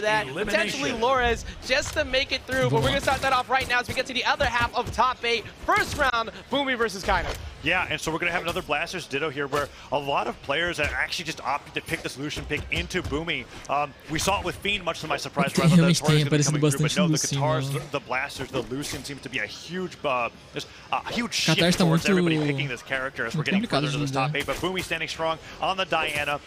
that, potentially Lores, just to make it through. But we're going to start that off right now as we get to the other half of top 8. First round, BOOMIE versus Kyna. Yeah, and so we're going to have another Blasters Ditto here where a lot of players have actually just opted to pick the solution pick into BOOMIE. We saw it with Fiend, much to my surprise, rather than the Torres going to be coming through, but no, the Guitars, the Blasters, the Lucian seems to be a huge shift towards everybody picking this character as we're getting further into this top 8, but BOOMIE standing strong on the Diana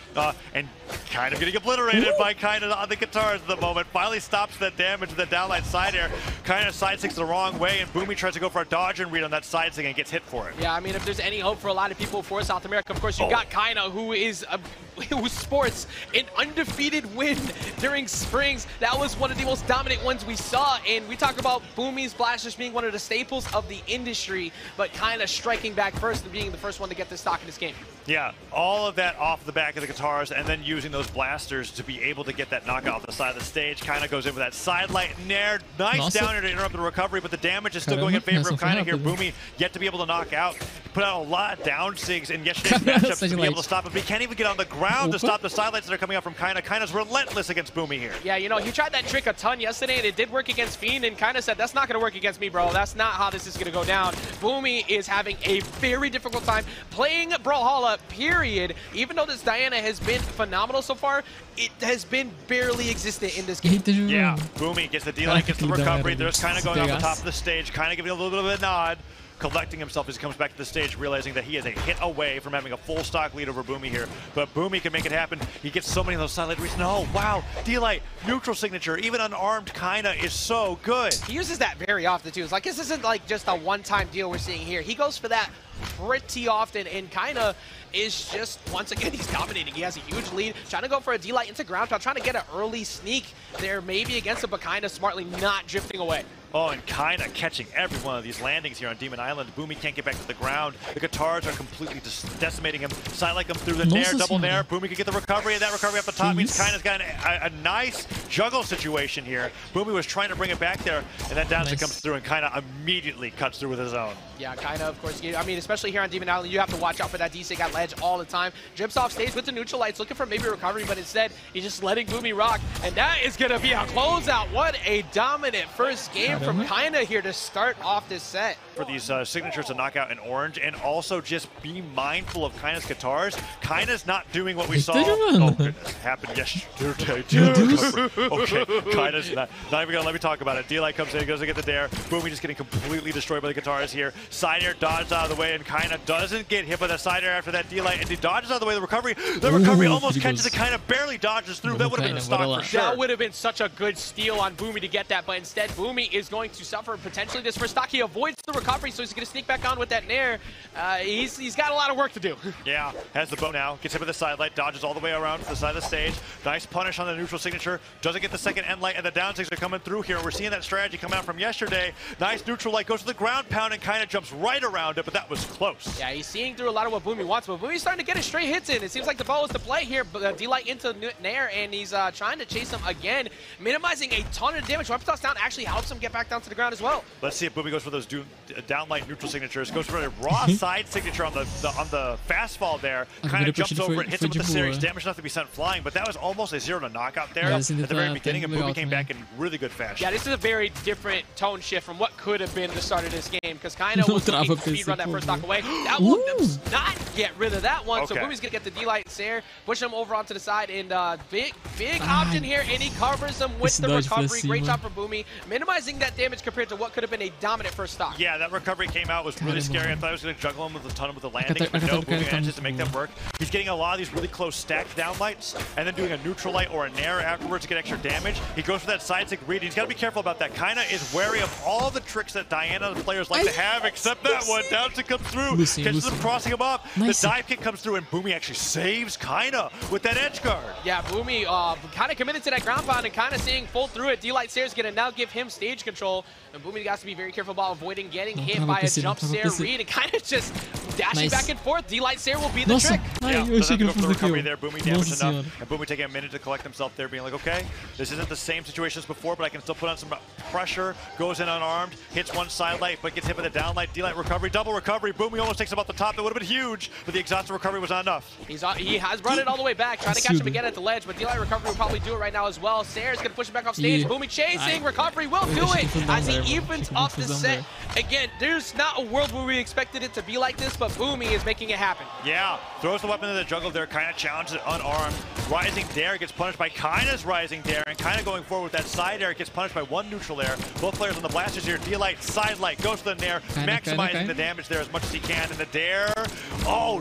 and kind of getting obliterated by Kyna on the Guitars at the moment. Finally stops that damage to the downline side air. Kyna side sticks the wrong way, and BOOMIE tries to go for a dodge and read on that side stick and gets hit for it. Yeah, I mean, if there's any hope for a lot of people for South America, of course, you've got Kyna, who sports an undefeated win during Springs. That was one of the most dominant ones we saw, and we talk about BOOMIE's Blasters being one of the staples of the industry, but Kyna striking back first and being the first one to get this stock in this game. Yeah, all of that off the back of the Guitars and then using those Blasters to be able to get that knockout off the side of the stage. Kyna goes in with that side light nair. Nice down here to interrupt the recovery, but the damage is still going in favor of Kyna here. BOOMIE yet to be able to knock out. Put out a lot of down sigs in yesterday's matchups to be able to stop him, but he can't even get on the ground to stop the sidelights that are coming out from Kyna. Kyna's relentless against BOOMIE here. Yeah, you know, he tried that trick a ton yesterday, and it did work against Fiend, and Kyna said, that's not going to work against me, bro. That's not how this is going to go down. BOOMIE is having a very difficult time playing Brawlhalla, period. Even though this Diana has been phenomenal so far, it has been barely existent in this game. Yeah, BOOMIE gets the D-Line, gets the recovery. There's Kyna going off the top of the stage. Kyna giving a little bit of a nod, collecting himself as he comes back to the stage, realizing that he is a hit away from having a full stock lead over BOOMIE here. But BOOMIE can make it happen. He gets so many of those sidelight reads. Oh, wow. D-Light, neutral signature. Even unarmed Kyna is so good. He uses that very often, too. It's like, this isn't like just a one-time deal we're seeing here. He goes for that pretty often, and Kyna is just, once again, he's dominating. He has a huge lead, trying to go for a D-Light into ground, trying to get an early sneak there, maybe against him, but Kyna smartly not drifting away. Oh, and Kyna catching every one of these landings here on Demon Island. BOOMIE can't get back to the ground. The Guitars are completely just decimating him. Sidelight him through the nair, double nair. BOOMIE can get the recovery, and that recovery up the top means Kyna's got a nice juggle situation here. BOOMIE was trying to bring it back there, and then down comes through, and Kyna immediately cuts through with his own. Yeah, Kyna, of course. I mean, especially here on Demon Island, you have to watch out for that D-Sig at ledge all the time. Drips off stage with the neutral lights, looking for maybe a recovery, but instead, he's just letting BOOMIE rock, and that is going to be a closeout. What a dominant first game from Kyna here to start off this set. For these signatures to knock out in orange, and also just be mindful of Kyna's Guitars. Kyna's not doing what we saw. Oh goodness, happened yesterday too. Okay, Kyna's not even gonna let me talk about it. D-Light comes in, goes to get the dare. BOOMIE just getting completely destroyed by the Guitars here. Side air dodges out of the way, and Kyna doesn't get hit by the side air after that D-Light, and he dodges out of the way. The recovery almost catches it. Kyna barely dodges through. That would have been a stock for sure. That would have been such a good steal on BOOMIE to get that, but instead BOOMIE is going to suffer potentially this first stock. He avoids the recovery, so he's going to sneak back on with that nair. He's got a lot of work to do. Yeah, has the bow now, gets hit with the side light, dodges all the way around to the side of the stage. Nice punish on the neutral signature, doesn't get the second end light, and the down sigs are coming through here. We're seeing that strategy come out from yesterday. Nice neutral light, goes to the ground pound, and Kyna jumps right around it, but that was close. Yeah, he's seeing through a lot of what BOOMIE wants, but BOOMIE's starting to get his straight hits in. It seems like the ball is to play here, but D-Light into nair, and he's trying to chase him again, minimizing a ton of damage. Weapon toss down actually helps him get back down to the ground as well. Let's see if BOOMIE goes for those downlight neutral signatures, goes for a raw side signature on the fast fall there. Kind of jumps over it, hits him with the series damage enough to be sent flying, but that was almost a 0 to knockout there at the very beginning, and BOOMIE came back in really good fashion. Yeah, this is a very different tone shift from what could have been the start of this game, because Kyna was looking to speedrun that first knock away. That will not get rid of that one, so BOOMIE's going to get the D-Light Sair, push him over onto the side, and big option here, and he covers him with the recovery. Great job for BOOMIE, minimizing that damage compared to what could have been a dominant first stock. Yeah, that recovery came out, was really scary. I thought I was going to juggle him with a ton of the landings, but no, BOOMIE manages to make them work. He's getting a lot of these really close stacked down lights, and then doing a neutral light or a nair afterwards to get extra damage. He goes for that side stick read. He's got to be careful about that. Kyna is wary of all the tricks that Diana players like to have, except that one. Down to come through, catches him crossing him off. The dive kick comes through, and BOOMIE actually saves Kyna with that edge guard. Yeah, BOOMIE kind of committed to that ground pound and kind of seeing full through it. D-Light Sair's going to now give him stage control, and BOOMIE has to be very careful about avoiding getting hit by a jump Sair read and kind of just dashing back and forth. D-Light Sair will be the trick. Yeah, doesn't go for the recovery there. BOOMIE damaged enough, and BOOMIE taking a minute to collect himself there, being like, okay, this isn't the same situation as before, but I can still put on some pressure, goes in unarmed, hits one side light, but gets hit by the down light, D-light recovery, double recovery. BOOMIE almost takes him off the top. That would have been huge, but the exhausted recovery was not enough. He has brought it all the way back, trying to catch him again at the ledge, but D-light recovery will probably do it right now as well. Sayer's going to push him back off stage. BOOMIE chasing, recovery will do it as he evens off the set. Again, there's not a world where we expected it to be like this, but BOOMIE is making it happen. Yeah, throws the weapon in the jungle there, Kyna challenges it unarmed. Rising Dare gets punished by Kyna's Rising Dare, and Kyna going forward with that side air gets punished by one neutral air. Both players on the blasters here, D-light, side light, goes to the Nair, maximizing the damage there as much as he can, and the Dare,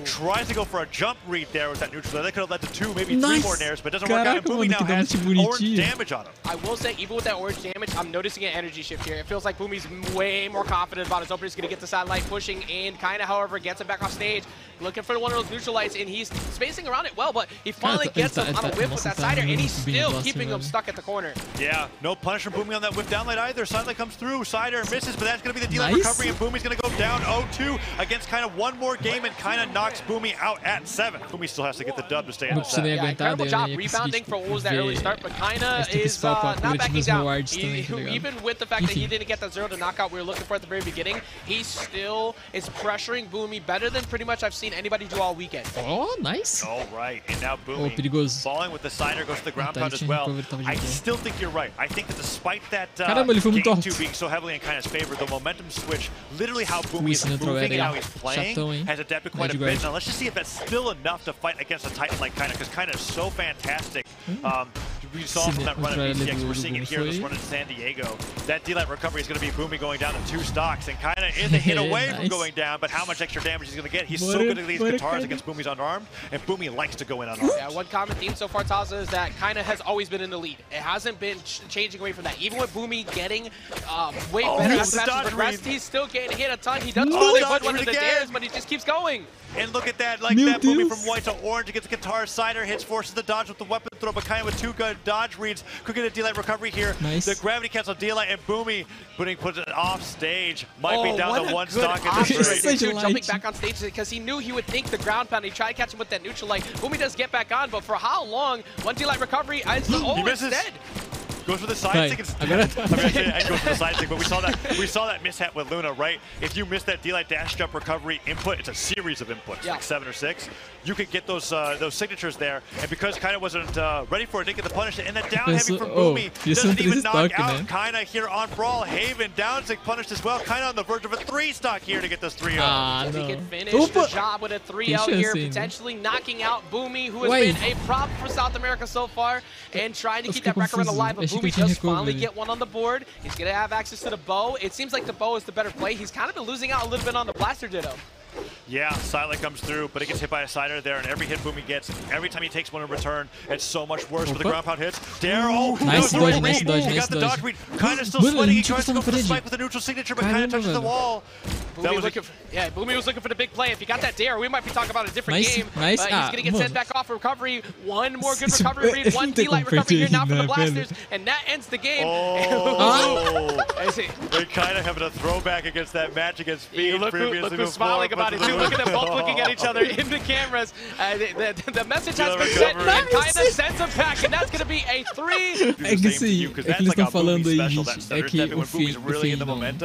tries to go for a jump read there with that neutral there. That could have led to 2, maybe 3 more Nairs, but it doesn't work out, and BOOMIE now has orange damage on him. I will say, even with that orange damage, I'm noticing an energy shift here. It feels like BOOMIE's way more confident about his opener. He's going to get the side light pushing in. Kyna, however, gets him back off stage, looking for one of those neutral lights, and he's spacing around it well, but he finally gets him on a whip with that side air, and he's still keeping him stuck at the corner. Yeah, no punish from BOOMIE on that whip down light either. Side light comes through, side air misses, but that's going to be the D-light recovery, and BOOMIE's going to go down 0-2 against Kyna. One more game, and Kyna knocks BOOMIE out at 7. BOOMIE still has to get the dub to stay in the set. Yeah, incredible job rebounding for what was that early start, but Kyna is not backing down. Even with the fact that he didn't get that 0 to knockout we were looking for at the very beginning, he still is pressuring BOOMIE better than pretty much I've seen anybody do all weekend. Oh, nice. All right, and now BOOMIE falling with the side air, goes to the ground pound as well. I still think you're right. I think that despite that game 2 being so heavily in Kyna's favor, the momentum switch, literally how BOOMIE is moving and how he's playing, has adapted quite a bit. Now let's just see if that's still enough to fight against a Titan like Kyna, because Kyna is so fantastic. We saw from that run at BCX, we're seeing it here, this run in San Diego. That D-light recovery is going to be BOOMIE going down to 2 stocks, and Kyna is a hit away from going down, but how much extra damage he's going to get? He's so good at these guitars against BOOMIE's unarmed, and BOOMIE likes to go in unarmed. Yeah, one common theme so far, Taza, is that Kyna has always been in the lead. It hasn't been changing away from that. Even with BOOMIE getting way better as matches progress, he's still getting hit a ton. He does really put one of the dares, but he just keeps going. And look at that, like that BOOMIE from white to orange against the guitar. Cider hits, forces the dodge with the weapon throw, but Kyna with 2 good dodge reads could get a D-light recovery here. Nice. The gravity cancel D-light, and BOOMIE puts it off stage. Might be down to 1 stock in this race. Jumping back on stage because he knew he would think the ground pound. He tried to catch him with that neutral light. BOOMIE does get back on, but for how long? 1 D-light recovery. He misses. Instead. Goes for the side stick instead. I goes for the side stick, but we saw that mishap with Luna, right? If you miss that D-light dash jump recovery input, it's a series of inputs, like 7 or 6. You could get those signatures there, and because Kyna wasn't ready for it, didn't get the punish, and the down heavy from BOOMIE doesn't even knock out Kyna here on Brawl. Haven down stick punished as well. Kyna on the verge of a 3 stock here to get this 3-0. If he can finish the job with a 3-0 here, potentially knocking out BOOMIE, who has been a prop for South America so far, and trying to keep that record alive. But BOOMIE does finally get one on the board. He's going to have access to the bow. It seems like the bow is the better play. He's kind of been losing out a little bit on the blaster ditto. Yeah, Silent comes through, but it gets hit by a sider there, and every hit BOOMIE gets, every time he takes one in return, it's so much worse with the ground pound hits. Dare, nice dodge, nice dodge, he got the dodge read. Kyna's still sweating, he tries to go for the spike with a neutral signature, but Kyna touches the wall. BOOMIE was looking for the big play. If he got that dare, we might be talking about a different game. Nice. He's going to get sent back off for recovery. One more good recovery read, 1 D-light recovery here now for the blasters, and that ends the game. They kind of having a throwback against that match against Feed previously. Look who's smiling about it too. Look at them both looking at each other in the cameras. The message has been sent, and Kyna sends him back, and that's going to be a 3. É que sim, é que eles estão falando aí, gente, é que o Feed, o BOOMIE,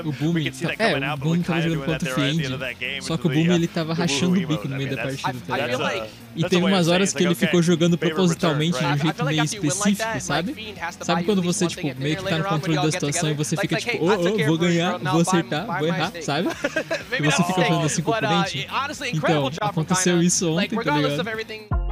o BOOMIE tava jogando contra o Feed, só que o BOOMIE ele tava rachando o bico no meio da partida, tá ligado? E teve umas horas que ele ficou jogando propositalmente de um jeito meio específico, sabe? Sabe quando você, tipo, meio que tá no controle da situação e você fica tipo, vou ganhar, vou acertar, vou errar, sabe? E você fica falando assim com o oponente. Então, aconteceu isso ontem, tá ligado?